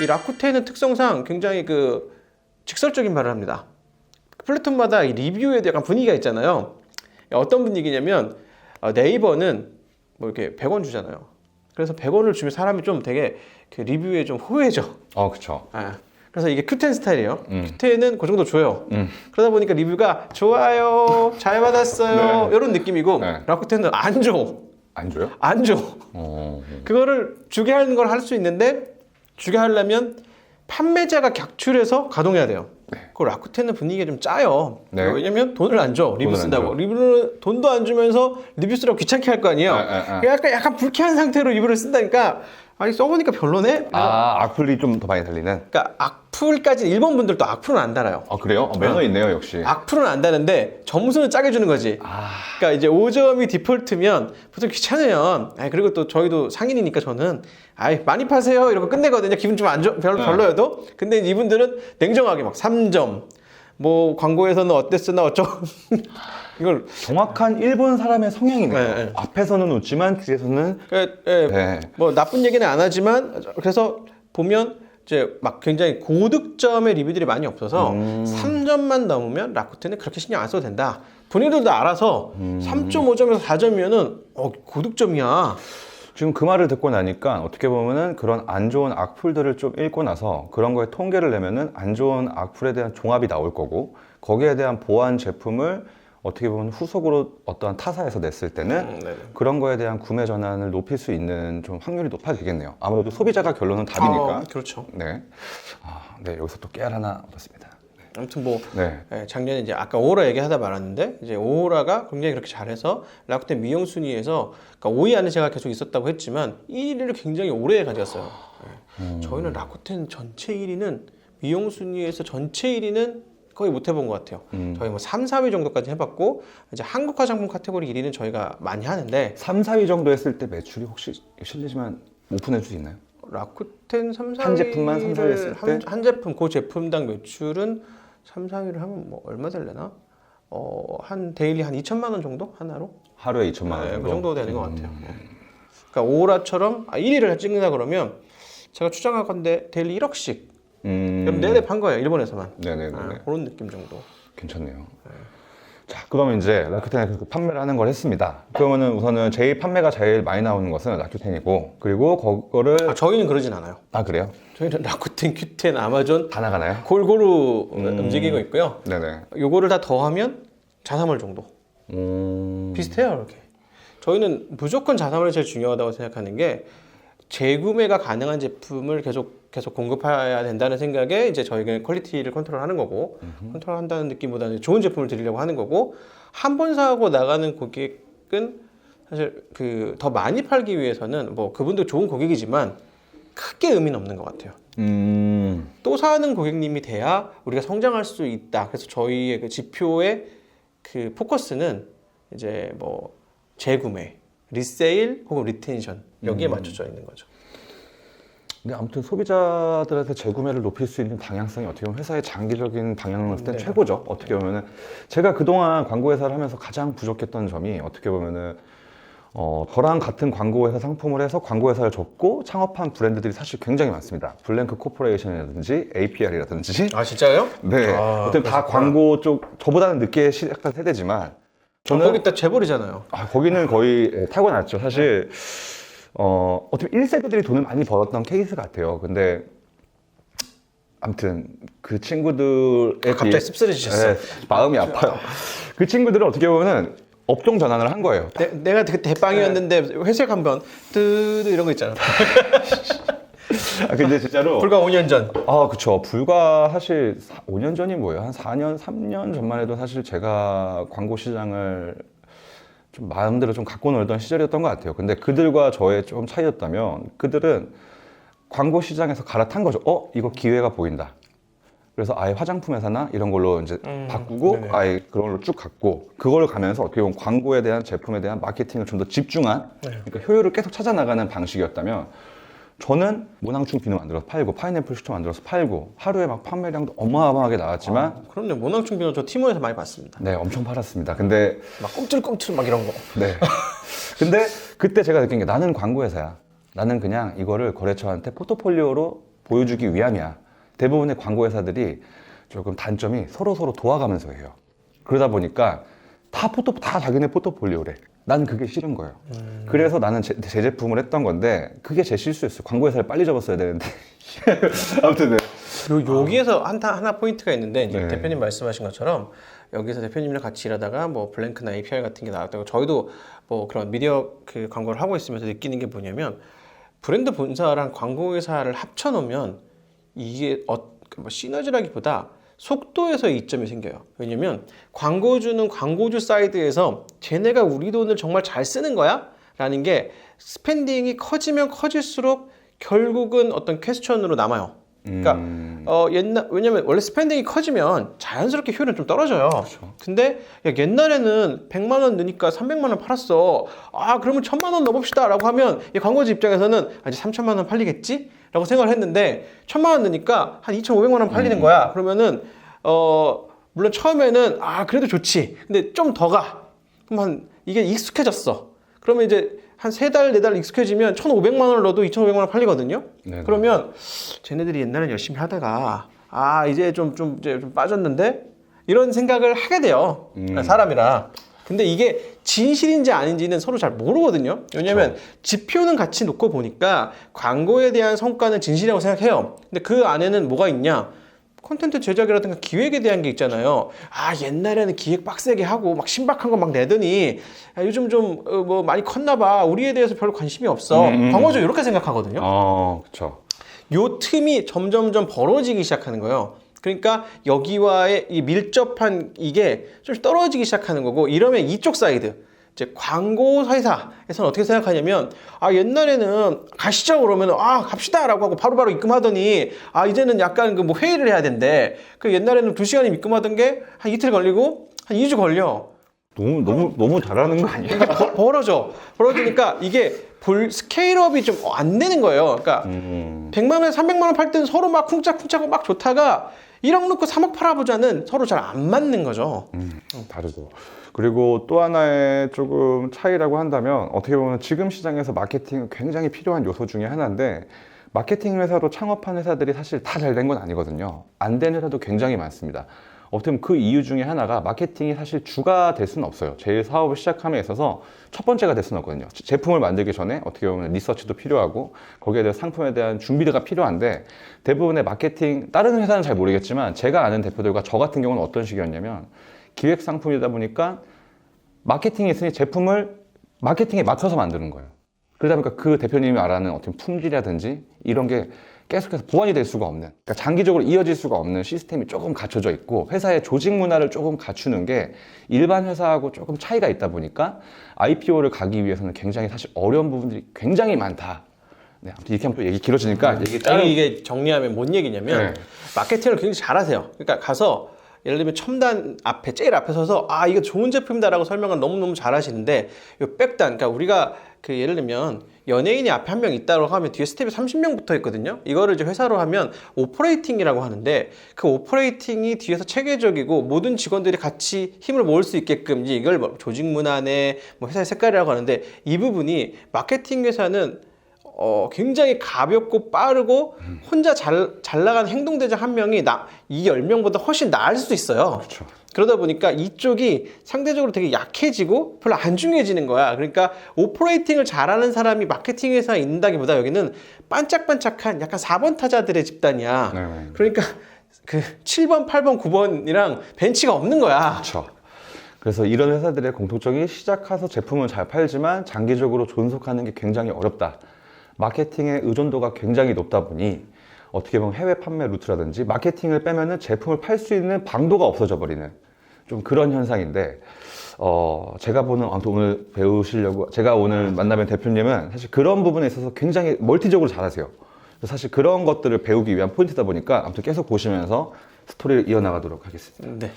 이 라쿠텐은 특성상 굉장히 그 직설적인 말을 합니다. 플랫폼마다 이 리뷰에 약간 분위기가 있잖아요. 어떤 분위기냐면 네이버는 뭐 이렇게 100원 주잖아요. 그래서 100원을 주면 사람이 좀 되게 그 리뷰에 좀 호해져. 그쵸. 그래서 이게 큐텐 스타일이에요. 큐텐은 그 정도 줘요. 그러다 보니까 리뷰가 좋아요, 잘 받았어요, 이런 느낌이고 라쿠텐은 안 줘. 안 줘요? 안 줘. 그거를 주게 하는 걸 할 수 있는데 주게 하려면 판매자가 객출해서 가동해야 돼요. 그 라쿠텐은 분위기가 좀 짜요. 왜냐면 돈을 안 줘. 리뷰 쓴다고. 리뷰를 돈도 안 주면서 리뷰 쓰라고 귀찮게 할 거 아니에요. 약간 불쾌한 상태로 리뷰를 쓴다니까 아니 써보니까 별로네? 악플이 좀 더 많이 달리는? 그러니까 악플까지 일본 분들도 악플은 안 달아요. 그래요? 매너 있네요, 역시. 악플은 안 다는데 점수는 짜게 주는 거지. 그러니까 이제 5점이 디폴트면 보통 귀찮아요. 그리고 또 저희도 상인이니까 저는 많이 파세요 이러고 끝내거든요. 기분 좀 안 좋, 별로여도. 근데 이분들은 냉정하게 막 3점. 뭐 광고에서는 어땠으나 어쩌고. 이걸 정확한 일본 사람의 성향이네요. 앞에서는 웃지만 뒤에서는 뭐 나쁜 얘기는 안 하지만 그래서 보면 이제 막 굉장히 고득점의 리뷰들이 많이 없어서 3점만 넘으면 라쿠텐은 그렇게 신경 안 써도 된다. 본인들도 알아서 3.5점에서 4점이면은 고득점이야. 지금 그 말을 듣고 나니까 어떻게 보면은 그런 안 좋은 악플들을 좀 읽고 나서 그런 거에 통계를 내면은 안 좋은 악플에 대한 종합이 나올 거고 거기에 대한 보완 제품을 어떻게 보면 후속으로 어떠한 타사에서 냈을 때는 그런 거에 대한 구매 전환을 높일 수 있는 좀 확률이 높아지겠네요. 아무래도 소비자가 결론은 답이니까. 그렇죠. 네. 여기서 또 깨알 하나 얻었습니다. 아무튼 뭐 작년에 이제 아까 오호라 얘기하다 말았는데 이제 오호라가 굉장히 그렇게 잘해서 라쿠텐 미용 순위에서 그러니까 5위 안에 제가 계속 있었다고 했지만 1위를 굉장히 오래 가졌어요. 저희는 라쿠텐 전체 1위는 미용 순위에서 전체 1위는 거의 못 해본 것 같아요. 저희 뭐 3, 4위 정도까지 해봤고 이제 한국 화장품 카테고리 1위는 저희가 많이 하는데 3, 4위 정도 했을 때 매출이 혹시 실례지만 오픈해 줄 수 있나요? 라쿠텐 3, 4위를 한 제품만 3, 4위 했을 때? 한 제품 그 제품당 매출은 3, 4위를 하면 뭐 얼마 될려나? 한 데일리 한 2천만 원 정도 하나로? 하루에 2천만 원 정도? 그 정도 되는 것 같아요. 그러니까 오호라처럼 1위를 찍는다 그러면 제가 추정할 건데 데일리 1억씩 그럼 4대 판 거예요, 일본에서만. 네네네. 그런 느낌 정도. 괜찮네요. 자, 그러면 이제 라쿠텐에서 판매를 하는 걸 했습니다. 그러면은 우선은 제일 판매가 제일 많이 나오는 것은 라쿠텐이고, 그리고 그거를 저희는 그러진 않아요. 그래요? 저희는 라쿠텐, 큐텐, 아마존 다 나가나요? 골고루 움직이고 있고요. 네네. 요거를 다 더하면 자사몰 정도. 비슷해요, 이렇게. 저희는 무조건 자사몰이 제일 중요하다고 생각하는 게 재구매가 가능한 제품을 계속 공급해야 된다는 생각에 이제 저희가 퀄리티를 컨트롤하는 거고 컨트롤한다는 느낌보다는 좋은 제품을 드리려고 하는 거고 한 번 사고 나가는 고객은 사실 그 더 많이 팔기 위해서는 뭐 그분도 좋은 고객이지만 크게 의미는 없는 것 같아요. 또 사는 고객님이 돼야 우리가 성장할 수 있다. 그래서 저희의 그 지표의 그 포커스는 이제 뭐 재구매, 리세일 혹은 리텐션 여기에 맞춰져 있는 거죠. 근데 아무튼 소비자들한테 재구매를 높일 수 있는 방향성이 어떻게 보면 회사의 장기적인 방향을 봤을 땐 최고죠. 어떻게 보면은 제가 그동안 광고 회사를 하면서 가장 부족했던 점이 어떻게 보면은 저랑 같은 광고 회사 상품을 해서 광고 회사를 접고 창업한 브랜드들이 사실 굉장히 많습니다. 블랭크 코퍼레이션이라든지 APR이라든지. 진짜요? 네. 어쨌든 다 광고 쪽 저보다는 늦게 시작한 세대지만 저는 거기 딱 재벌이잖아요. 거기는 거의 타고났죠. 사실 어떻게 1세대들이 돈을 많이 벌었던 케이스 같아요. 근데 아무튼 그 친구들에 갑자기 씁쓸해지셨어요. 마음이 아파요. 그 친구들은 어떻게 보면은 업종 전환을 한 거예요. 내가 대빵이었는데 회색 한번 뜨드 이런 거 있잖아. 근데 진짜로 불과 5년 전. 그쵸. 불과 사실 5년 전이 뭐예요? 한 4년, 3년 전만 해도 사실 제가 광고 시장을 좀 마음대로 좀 갖고 놀던 시절이었던 것 같아요. 근데 그들과 저의 좀 차이였다면 그들은 광고 시장에서 갈아탄 거죠. 이거 기회가 보인다. 그래서 아예 화장품 회사나 이런 걸로 이제 바꾸고 아예 그런 걸로 쭉 갔고 그걸 가면서 어떻게 보면 광고에 대한 제품에 대한 마케팅을 좀 더 집중한 그러니까 효율을 계속 찾아 나가는 방식이었다면 저는 모낭충 비누 만들어서 팔고 파인애플 슈터 만들어서 팔고 하루에 막 판매량도 어마어마하게 나왔지만 그럼요. 모낭충 비누 저 티모에서 많이 봤습니다. 네, 엄청 팔았습니다. 근데 막 꿈틀꿈틀 막 이런 거. 네. 근데 그때 제가 느낀 게 나는 광고 회사야. 나는 그냥 이거를 거래처한테 포트폴리오로 보여주기 위함이야. 대부분의 광고 회사들이 조금 단점이 서로 도와가면서 해요. 그러다 보니까 다 자기네 포트폴리오래. 난 그게 싫은 거예요. 그래서 나는 제 제품을 했던 건데 그게 제 실수였어요. 광고 회사를 빨리 접었어야 되는데. 아무튼 네. 여기에서 하나 포인트가 있는데 이제 네. 대표님 말씀하신 것처럼 여기서 대표님이랑 같이 일하다가 뭐 블랭크나 API 같은 게 나왔다고 저희도 뭐 그런 미디어 그 광고를 하고 있으면서 느끼는 게 뭐냐면 브랜드 본사랑 광고 회사를 합쳐놓으면 이게 뭐 시너지라기보다 속도에서 이점이 생겨요. 왜냐면 광고주는 광고주 사이드에서 쟤네가 우리 돈을 정말 잘 쓰는 거야? 라는 게 스pen딩이 커지면 커질수록 결국은 어떤 퀘스천으로 남아요. 그러니까 왜냐면 원래 스pen딩이 커지면 자연스럽게 효율은 좀 떨어져요. 그렇죠. 근데 야, 옛날에는 100만 원 넣으니까 300만 원 팔았어. 아 그러면 1000만 원 넣어봅시다라고 하면 이 광고주 입장에서는 이제 3천만 원 팔리겠지? 라고 생각을 했는데 1000만 원 넣으니까 한 2,500만 원 팔리는 거야. 그러면은 물론 처음에는 그래도 좋지. 근데 좀 더 가. 그럼 이게 익숙해졌어. 그러면 이제 한 3달, 4달 익숙해지면 1,500만 원을 넣어도 2,500만 원 팔리거든요. 네네. 그러면 쟤네들이 옛날엔 열심히 하다가 이제 좀 빠졌는데 이런 생각을 하게 돼요. 사람이라. 근데 이게 진실인지 아닌지는 서로 잘 모르거든요. 왜냐면 그렇죠. 지표는 같이 놓고 보니까 광고에 대한 성과는 진실이라고 생각해요. 근데 그 안에는 뭐가 있냐? 콘텐츠 제작이라든가 기획에 대한 게 있잖아요. 옛날에는 기획 빡세게 하고 막 신박한 거 막 내더니 요즘 좀 뭐 많이 컸나 봐. 우리에 대해서 별로 관심이 없어. 광고주 이렇게 생각하거든요. 그렇죠. 요 틈이 점점점 벌어지기 시작하는 거예요. 그러니까 여기와의 이 밀접한 이게 좀 떨어지기 시작하는 거고 이러면 이쪽 사이드 이제 광고 회사에서는 어떻게 생각하냐면 옛날에는 가시죠 그러면 갑시다라고 하고 바로바로 입금하더니 이제는 약간 그 뭐 회의를 해야 된대. 그 옛날에는 2시간이면 입금하던 게 한 이틀 걸리고 한 2주 걸려. 너무 잘하는 거 아니야? 그러니까 벌어지니까 이게 스케일업이 좀 안 되는 거예요. 그러니까 100만 원, 300만 원 팔 때는 서로 막 쿵짝쿵짝하고 막 좋다가 1억 넣고 3억 팔아보자는 서로 잘 안 맞는 거죠. 다르죠. 그리고 또 하나의 조금 차이라고 한다면 어떻게 보면 지금 시장에서 마케팅은 굉장히 필요한 요소 중에 하나인데 마케팅 회사로 창업한 회사들이 사실 다 잘 된 건 아니거든요. 안 된 회사도 굉장히 많습니다. 어떻게 보면 그 이유 중에 하나가 마케팅이 사실 주가 될 수는 없어요. 제일 사업을 시작함에 있어서 첫 번째가 될 수는 없거든요. 제품을 만들기 전에 어떻게 보면 리서치도 필요하고 거기에 대한 상품에 대한 준비가 필요한데 대부분의 마케팅, 다른 회사는 잘 모르겠지만 제가 아는 대표들과 저 같은 경우는 어떤 식이었냐면 기획 상품이다 보니까 마케팅이 있으니 제품을 마케팅에 맞춰서 만드는 거예요. 그러다 보니까 그 대표님이 말하는 어떤 품질이라든지 이런 게 계속해서 보완이 될 수가 없는, 그러니까 장기적으로 이어질 수가 없는 시스템이 조금 갖춰져 있고 회사의 조직 문화를 조금 갖추는 게 일반 회사하고 조금 차이가 있다 보니까 IPO를 가기 위해서는 굉장히 사실 어려운 부분들이 굉장히 많다. 네, 아무튼 이렇게 하면 또 얘기 길어지니까 이게 정리하면 뭔 얘기냐면 마케팅을 굉장히 잘하세요. 그러니까 가서 예를 들면 첨단 앞에 제일 앞에 서서 이거 좋은 제품이다라고 설명을 너무너무 잘하시는데 요 백단, 그러니까 우리가 그 예를 들면 연예인이 앞에 한 명 있다고 하면 뒤에 스텝이 30명 붙어 있거든요. 이거를 이제 회사로 하면 오퍼레이팅이라고 하는데 그 오퍼레이팅이 뒤에서 체계적이고 모든 직원들이 같이 힘을 모을 수 있게끔 이제 이걸 뭐 조직 문화내 뭐 회사의 색깔이라고 하는데 이 부분이 마케팅 회사는 굉장히 가볍고 빠르고 혼자 잘 나가는 행동대장 한 명이 이 10명보다 훨씬 나을 수도 있어요. 그렇죠. 그러다 보니까 이쪽이 상대적으로 되게 약해지고 별로 안 중요해지는 거야. 그러니까 오퍼레이팅을 잘하는 사람이 마케팅 회사에 있는다기보다 여기는 반짝반짝한 약간 4번 타자들의 집단이야. 네. 그러니까 그 7번, 8번, 9번이랑 벤치가 없는 거야. 그렇죠. 그래서 이런 회사들의 공통점이 시작해서 제품은 잘 팔지만 장기적으로 존속하는 게 굉장히 어렵다. 마케팅의 의존도가 굉장히 높다 보니 어떻게 보면 해외 판매 루트라든지 마케팅을 빼면은 제품을 팔 수 있는 방도가 없어져 버리는 좀 그런 현상인데 제가 보는 오늘 배우시려고 제가 오늘 만나뵌 대표님은 사실 그런 부분에 있어서 굉장히 멀티적으로 잘하세요. 사실 그런 것들을 배우기 위한 포인트다 보니까 아무튼 계속 보시면서 스토리를 이어나가도록 하겠습니다. 네.